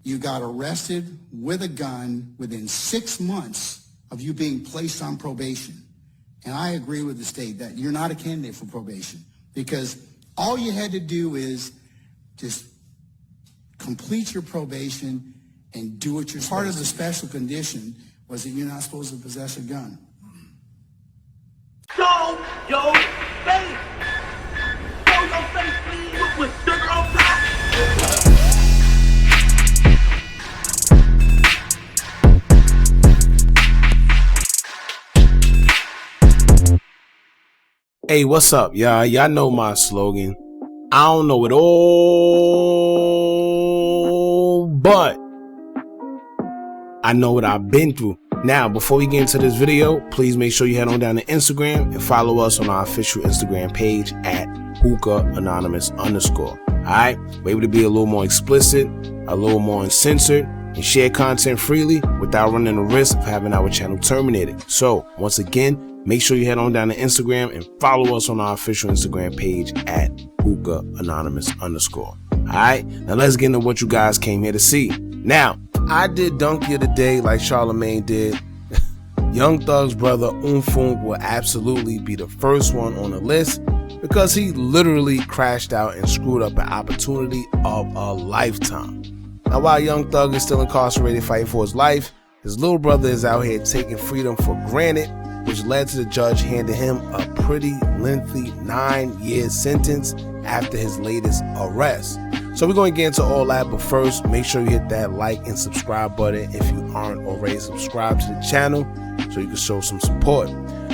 You got arrested with a gun within 6 months of you being placed on probation. And I agree with the state that you're not a candidate for probation because all you had to do is just complete your probation and do what you're supposed to. Part of the special condition was that you're not supposed to possess a gun. Show your face! Show your face, please, with sugar on top! Hey, what's up, y'all? Y'all know my slogan. I don't know it all, but I know what I've been through. Now, before we get into this video, please make sure you head on down to Instagram and follow us on our official Instagram page at hookahanonymous_. Alright? We're able to be a little more explicit, a little more uncensored, and share content freely without running the risk of having our channel terminated. So, once again, make sure you head on down to Instagram and follow us on our official Instagram page at hookahanonymous_. Alright, now let's get into what you guys came here to see. Now, I did Donkey of the Day like Charlamagne did. Young Thug's brother Unfoonk will absolutely be the first one on the list because he literally crashed out and screwed up an opportunity of a lifetime. Now, while Young Thug is still incarcerated fighting for his life, his little brother is out here taking freedom for granted, which led to the judge handing him a pretty lengthy 9-year sentence after his latest arrest. So we're going to get into all that, but first, make sure you hit that like and subscribe button if you aren't already subscribed to the channel so you can show some support.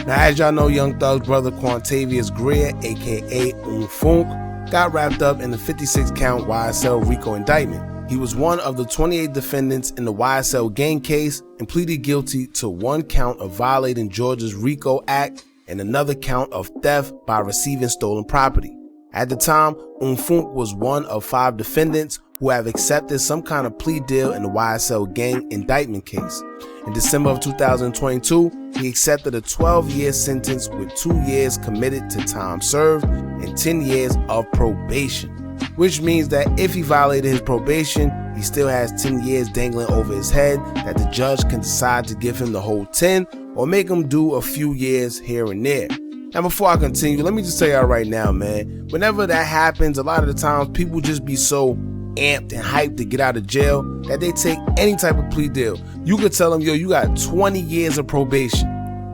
Now, as y'all know, Young Thug's brother Quantavious Greer, aka Unfoonk, got wrapped up in the 56-count YSL RICO indictment. He was one of the 28 defendants in the YSL gang case and pleaded guilty to 1 count of violating Georgia's RICO Act and another count of theft by receiving stolen property. At the time, Unfoonk was one of 5 defendants who have accepted some kind of plea deal in the YSL gang indictment case. In December of 2022, he accepted a 12-year sentence with 2 years committed to time served and 10 years of probation, which means that if he violated his probation, he still has 10 years dangling over his head that the judge can decide to give him the whole 10 or make him do a few years here and there. Now, before I continue, let me just tell y'all right now, man, whenever that happens, a lot of the times people just be so amped and hyped to get out of jail that they take any type of plea deal. You could tell them, yo, you got 20 years of probation.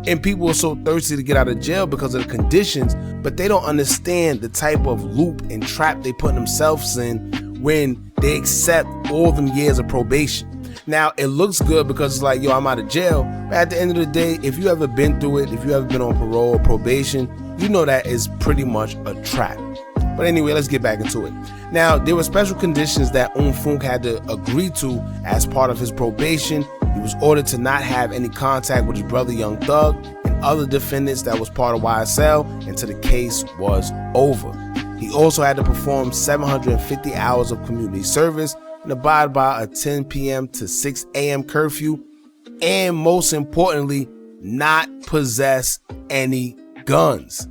And people are so thirsty to get out of jail because of the conditions, but they don't understand the type of loop and trap they put themselves in when they accept all them years of probation. Now, it looks good because it's like, yo, I'm out of jail. But at the end of the day, if you ever been through it, if you ever been on parole or probation, you know that is pretty much a trap. But anyway, let's get back into it. Now, there were special conditions that Unfoonk had to agree to as part of his probation. He was ordered to not have any contact with his brother Young Thug and other defendants that was part of YSL until the case was over. He also had to perform 750 hours of community service and abide by a 10 p.m. to 6 a.m. curfew, and most importantly, not possess any guns.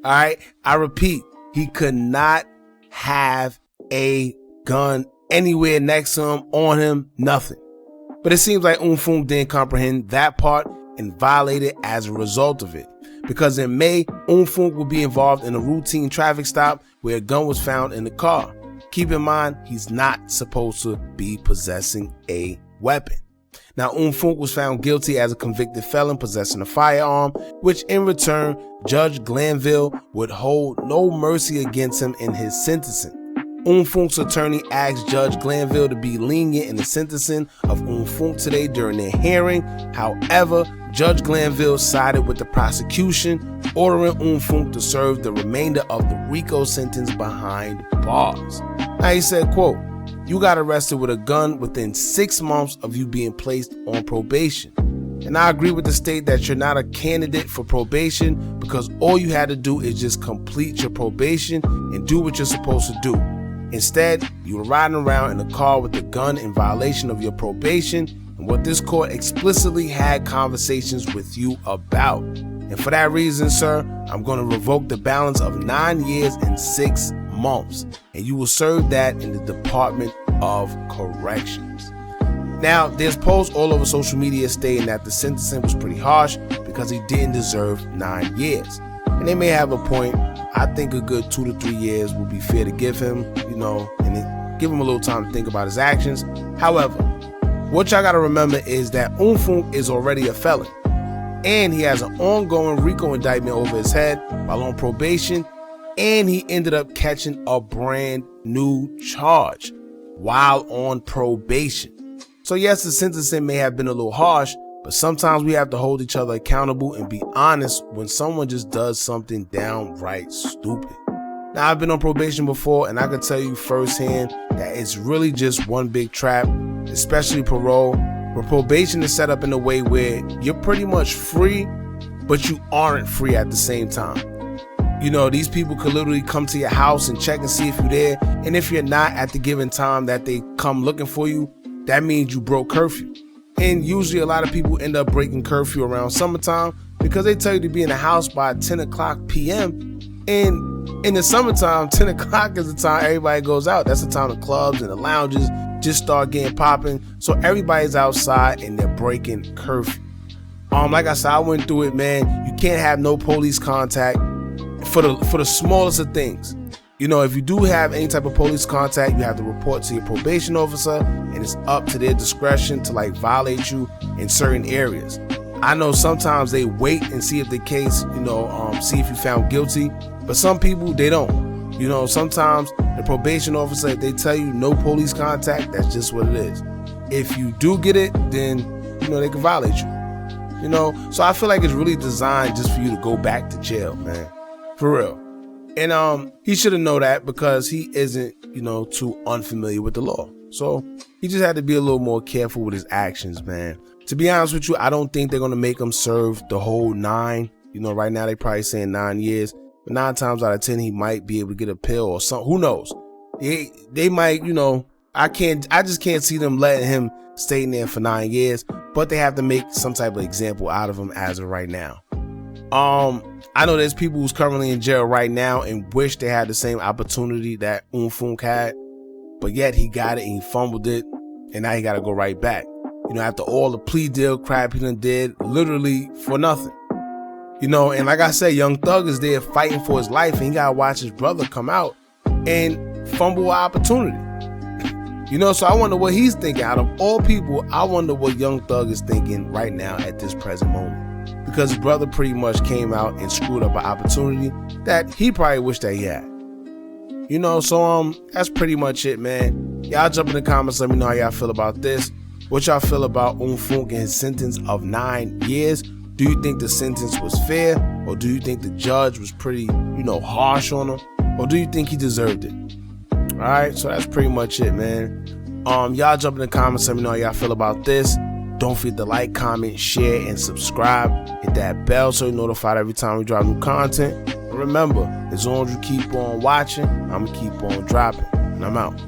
All right, I repeat, he could not have a gun anywhere next to him, on him, nothing. But it seems like Unfoonk didn't comprehend that part and violated as a result of it. Because in May, Unfoonk will be involved in a routine traffic stop where a gun was found in the car. Keep in mind, he's not supposed to be possessing a weapon. Now, Unfoonk was found guilty as a convicted felon possessing a firearm, which in return, Judge Glanville would hold no mercy against him in his sentencing. Unfoonk's attorney asked Judge Glanville to be lenient in the sentencing of Unfoonk today during their hearing. However, Judge Glanville sided with the prosecution, ordering Unfoonk to serve the remainder of the RICO sentence behind bars. Now, he said, quote, "You got arrested with a gun within 6 months of you being placed on probation. And I agree with the state that you're not a candidate for probation because all you had to do is just complete your probation and do what you're supposed to do. Instead, you were riding around in a car with a gun in violation of your probation and what this court explicitly had conversations with you about. And for that reason, sir, I'm going to revoke the balance of 9 years and 6 months, and you will serve that in the Department of Corrections. Now, there's posts all over social media stating that the sentencing was pretty harsh because he didn't deserve 9 years. And they may have a point. I think a good 2 to 3 years would be fair to give him, and give him a little time to think about his actions. However, what y'all gotta remember is that Unfoonk is already a felon, and he has an ongoing RICO indictment over his head while on probation, and he ended up catching a brand new charge while on probation. So yes, the sentencing may have been a little harsh, but sometimes we have to hold each other accountable and be honest when someone just does something downright stupid. Now, I've been on probation before, and I can tell you firsthand that it's really just one big trap, especially parole, where probation is set up in a way where you're pretty much free, but you aren't free at the same time. These people could literally come to your house and check and see if you're there, and if you're not at the given time that they come looking for you, that means you broke curfew. And usually a lot of people end up breaking curfew around summertime because they tell you to be in the house by 10 o'clock p.m. And in the summertime, 10 o'clock is the time everybody goes out. That's the time the clubs and the lounges just start getting popping. So everybody's outside and they're breaking curfew. Like I said, I went through it, man. You can't have no police contact for the smallest of things. If you do have any type of police contact, you have to report to your probation officer, and it's up to their discretion to violate you in certain areas. I know sometimes they wait and see if the case, see if you found guilty, but some people, they don't. Sometimes the probation officer, if they tell you no police contact, that's just what it is. If you do get it, then, they can violate you. So I feel like it's really designed just for you to go back to jail, man. For real. And he should have known that because he isn't, too unfamiliar with the law. So he just had to be a little more careful with his actions, man. To be honest with you, I don't think they're going to make him serve the whole 9. Right now they probably saying 9 years. But 9 times out of 10, he might be able to get a pill or something. Who knows? They might, I just can't see them letting him stay in there for 9 years. But they have to make some type of example out of him as of right now. I know there's people who's currently in jail right now and wish they had the same opportunity that Unfoonk had, but yet he got it and he fumbled it, and now he got to go right back. After all the plea deal crap he done did, literally for nothing. And like I said, Young Thug is there fighting for his life, and he got to watch his brother come out and fumble an opportunity. So I wonder what he's thinking. Out of all people, I wonder what Young Thug is thinking right now at this present moment. Because his brother pretty much came out and screwed up an opportunity that he probably wished that he had. So that's pretty much it, man. Y'all jump in the comments, let me know how y'all feel about this. What y'all feel about Unfoonk and his sentence of 9 years? Do you think the sentence was fair? Or do you think the judge was pretty, harsh on him? Or do you think he deserved it? Alright, so that's pretty much it, man. Y'all jump in the comments, let me know how y'all feel about this. Don't forget to like, comment, share, and subscribe. Hit that bell so you're notified every time we drop new content. And remember, as long as you keep on watching, I'm going to keep on dropping. And I'm out.